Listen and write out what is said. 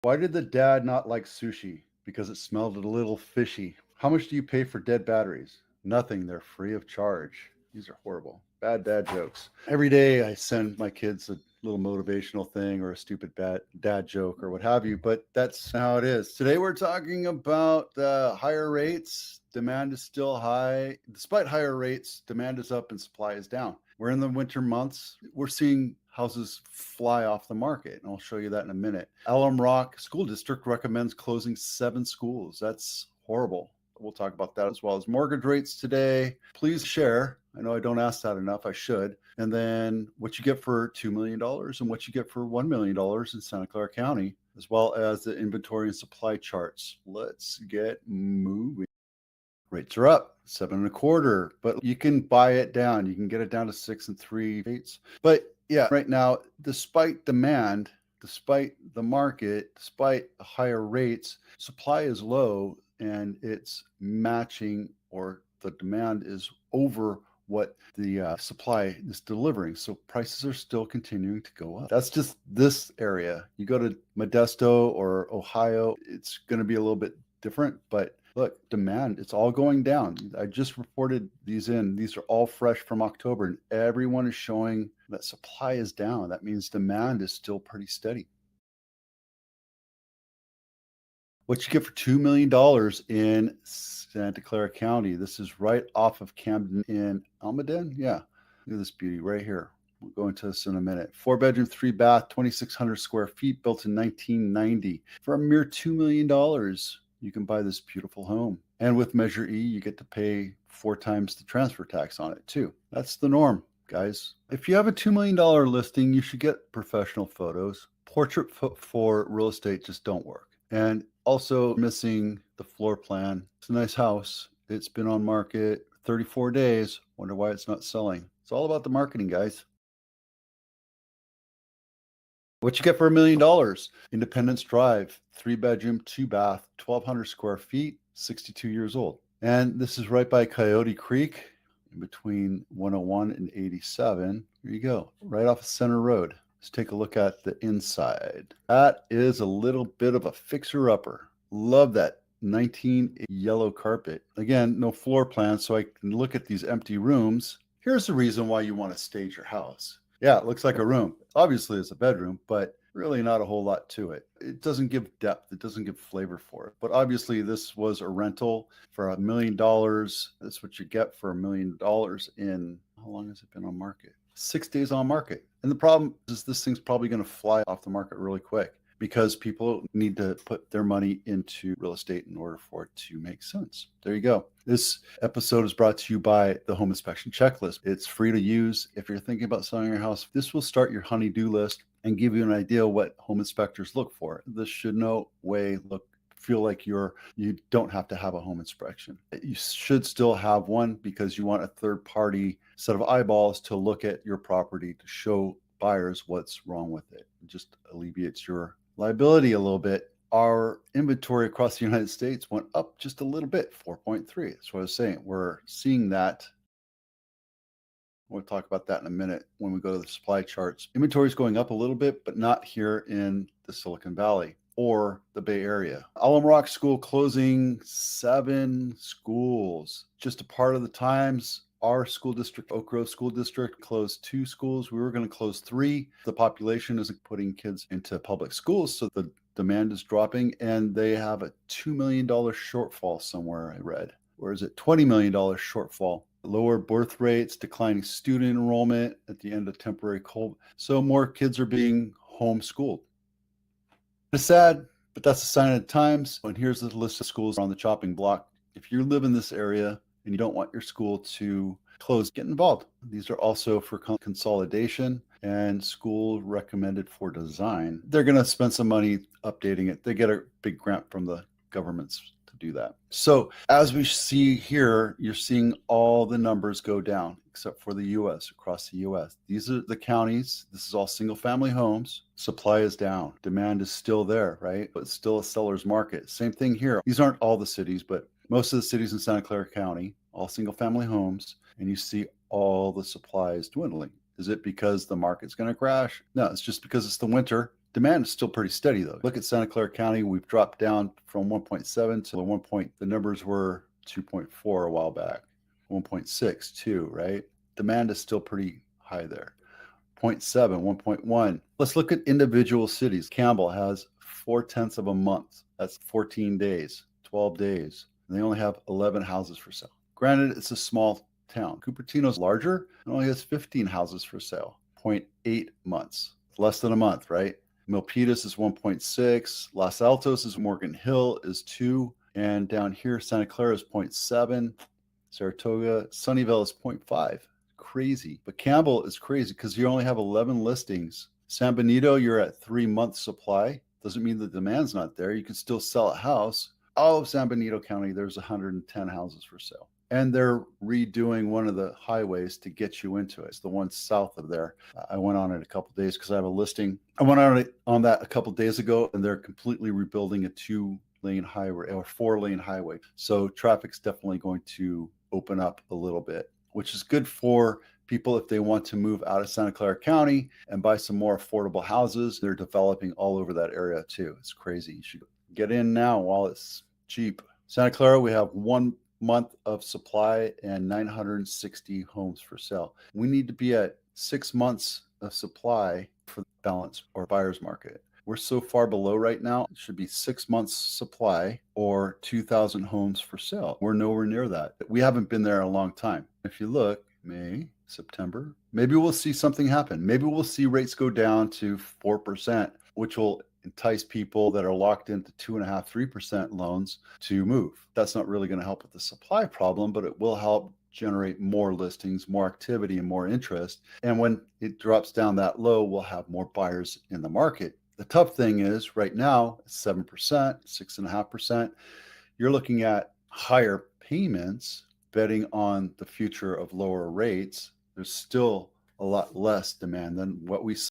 Why did the dad not like sushi? Because it smelled a little fishy. How much do you pay for dead batteries? Nothing. They're free of charge. These are horrible. Bad dad jokes. Every day I send my kids a little motivational thing or a stupid bad dad joke or what have you, but that's how it is. Today we're talking about higher rates. Demand is still high. Despite higher rates, demand is up and supply is down. We're in the winter months. We're seeing houses fly off the market, and I'll show you that in a minute. Alum Rock School District recommends closing 7 schools. That's horrible. We'll talk about that as well as mortgage rates today. Please share. I know I don't ask that enough. I should. And then what you get for $2 million and what you get for $1 million in Santa Clara County, as well as the inventory and supply charts. Let's get moving. Rates are up 7.25, but you can buy it down. You can get it down to 6 3/8. But yeah, right now, despite demand, despite the market, despite the higher rates, supply is low and it's matching, or the demand is over what the supply is delivering. So prices are still continuing to go up. That's just this area. You go to Modesto or Ohio, it's going to be a little bit different, but look, demand, it's all going down. I just reported these in. These are all fresh from October, and everyone is showing that supply is down. That means demand is still pretty steady. What you get for $2 million in Santa Clara County. This is right off of Camden in Almaden. Yeah, look at this beauty right here. We'll go into this in a minute. 4-bedroom, 3-bath, 2,600 square feet, built in 1990. For a mere $2 million, you can buy this beautiful home. And with Measure E, you get to pay 4 times the transfer tax on it too. That's the norm, guys. If you have a $2 million listing, you should get professional photos. Portrait for real estate just don't work. And also missing the floor plan. It's a nice house. It's been on market 34 days. Wonder why it's not selling. It's all about the marketing, guys. What you get for $1 million? Independence Drive, 3-bedroom, 2-bath, 1,200 square feet, 62 years old. And this is right by Coyote Creek, in between 101 and 87. Here you go, right off of Center Road. Let's take a look at the inside. That is a little bit of a fixer-upper. Love that 19 yellow carpet. Again, no floor plan, so I can look at these empty rooms. Here's the reason why you want to stage your house. Yeah, it looks like a room. Obviously, it's a bedroom, but really not a whole lot to it. It doesn't give depth. It doesn't give flavor for it. But obviously, this was a rental for $1 million. That's what you get for $1 million in, how long has it been on market? 6 days on market. And the problem is this thing's probably going to fly off the market really quick, because people need to put their money into real estate in order for it to make sense. There you go. This episode is brought to you by the Home Inspection Checklist. It's free to use. If you're thinking about selling your house, this will start your honey-do list and give you an idea what home inspectors look for. This should no way feel like you don't have to have a home inspection. You should still have one, because you want a third party set of eyeballs to look at your property to show buyers what's wrong with it. It just alleviates your liability a little bit. Our inventory across the United States went up just a little bit, 4.3. That's what I was saying. We're seeing that. We'll talk about that in a minute when we go to the supply charts. Inventory is going up a little bit, but not here in the Silicon Valley or the Bay Area. Alum Rock School closing 7 schools. Just a part of the times. Our school district, Oak Grove School District, closed 2 schools. We were going to close 3. The population isn't putting kids into public schools, so the demand is dropping, and they have a $2 million shortfall somewhere, I read. Or is it $20 million shortfall? Lower birth rates, declining student enrollment at the end of temporary COVID. So more kids are being homeschooled. It's sad, but that's a sign of the times. And here's the list of schools on the chopping block. If you live in this area and you don't want your school to close, get involved. These are also for consolidation and school recommended for design. They're going to spend some money updating it. They get a big grant from the governments to do that. So as we see here, you're seeing all the numbers go down, except for the US, across the US. These are the counties. This is all single family homes. Supply is down. Demand is still there, right? But it's still a seller's market. Same thing here. These aren't all the cities, but most of the cities in Santa Clara County, all single family homes, and you see all the supplies dwindling. Is it because the market's going to crash? No, it's just because it's the winter Demand is still pretty steady though. Look at Santa Clara County. We've dropped down from 1.7 to 1 point. The numbers were 2.4 a while back, 1.6 too, right? Demand is still pretty high there. 0.7, 1.1. Let's look at individual cities. Campbell has 4/10 of a month. That's 14 days, 12 days. And they only have 11 houses for sale. Granted, it's a small town. Cupertino's larger and only has 15 houses for sale. 0.8 months. Less than a month, right? Milpitas is 1.6. Los Altos is Morgan Hill is 2. And down here, Santa Clara is 0.7. Saratoga, Sunnyvale is 0.5. Crazy. But Campbell is crazy because you only have 11 listings. San Benito, you're at 3 months supply. Doesn't mean the demand's not there. You can still sell a house. All of San Benito County, there's 110 houses for sale. And they're redoing one of the highways to get you into it. It's the one south of there. I went on it a couple days because I have a listing. I went on that a couple days ago, and they're completely rebuilding a 2-lane highway or 4-lane highway. So traffic's definitely going to open up a little bit, which is good for people if they want to move out of Santa Clara County and buy some more affordable houses. They're developing all over that area too. It's crazy. You should get in now while it's cheap. Santa Clara, we have 1 month of supply and 960 homes for sale. We need to be at 6 months of supply for the balance or buyer's market. We're so far below right now. It should be 6 months supply or 2,000 homes for sale. We're nowhere near that. We haven't been there a long time. If you look, May, September, maybe we'll see something happen. Maybe we'll see rates go down to 4%, which will entice people that are locked into 2.5%, 3% loans to move. That's not really going to help with the supply problem, but it will help generate more listings, more activity, and more interest. And when it drops down that low, we'll have more buyers in the market. The tough thing is right now, 7%, 6.5%, you're looking at higher payments, betting on the future of lower rates. There's still a lot less demand than what we